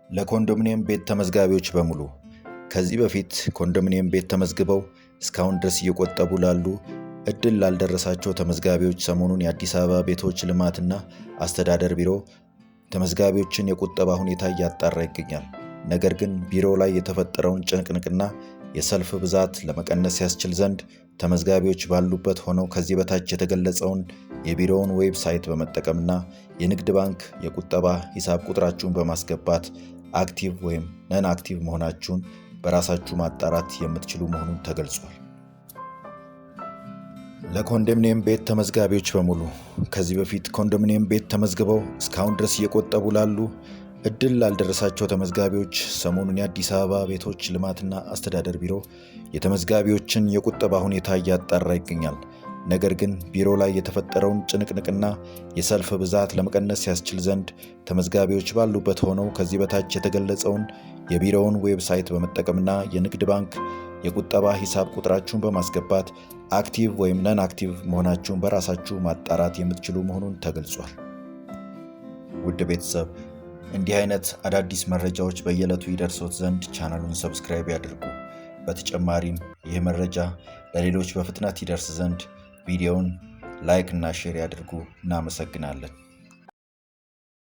ለኮንዶሚኒየም ቤት ተመዝጋቢዎች በሙሉ ከዚህ በፊት ኮንዶሚኒየም ቤት ተመዝግበው እስካሁን ድረስ እየቆጠቡ ላሉ እድል ላልደረሳቸው ተመዝጋቢዎች ሰሞኑን የአዲስ አበባ ቤቶች ልማትና አስተዳደር ቢሮ ተመዝጋቢዎችን የቁጠባ ሁኔታ እያጣራ ይገኛል። ነገር ግን ቢሮው ላይ የተፈጠረውን ጭንቅንቅና የሰልፍ ብዛት ለመቀነስ ያስችል ዘንድ ተመዝጋቢዎች ባሉበት ሆነው ከዚህ በታች የተገለጸውን የቢሮውን ዌብሳይት በመጠቀምና የንግድ ባንክ የቁጠባ ሂሳብ ቁጥራችሁን በማስገባት አክቲቭ ወይም ነን አክቲቭ መሆናችሁን በራሳችሁ ማጣራት የምትችሉ መሆኑን ተገልጿል። ለኮንዶሚኒየም ቤት ተመዝጋቢዎች በሙሉ ከዚህ በፊት ኮንዶሚኒየም ቤት ተመዝግበው እስካሁን ድረስ እየቆጠቡ ላሉ እድል ላልደረሳቸው ተመዝጋቢዎች ሰሞኑን የአዲስ አበባ ቤቶች ልማትና አስተዳደር ቢሮ የተመዝጋቢዎችን የቁጠባ ሁኔታ እያጣራ ይገኛል። ነገር ግን ቢሮ ላይ የተፈጠረውን ጭንቅንቅና የሰልፍ ብዛት ለመቀነስ ያስችል ዘንድ ተመዝጋቢዎች ባሉበት ሆነው ከዚህ በታች የተገለጸውን የቢሮውን ዌብሳይት በመጠቀምና የንግድ ባንክ የቁጠባ ሂሳብ ቁጥራችሁን በማስገባት አክቲቭ ወይም ነን አክቲቭ መሆናችሁን በራሳችሁ ማጣራት የምትችሉ መሆኑን ተገልጿል። ውድ ቤተሰብ እንዲህ አይነት አዳዲስ መረጃዎች በየዕለቱ ይደርሶት ዘንድ ቻናሉን ሰብስክራይብ ያድርጉ። በተጨማሪም ይህ መረጃ ለሌሎች በፍጥነት ይደርስ ዘንድ ቪዲዮውን ላይክ እና ሼር ያድርጉ። እናመሰግናለን።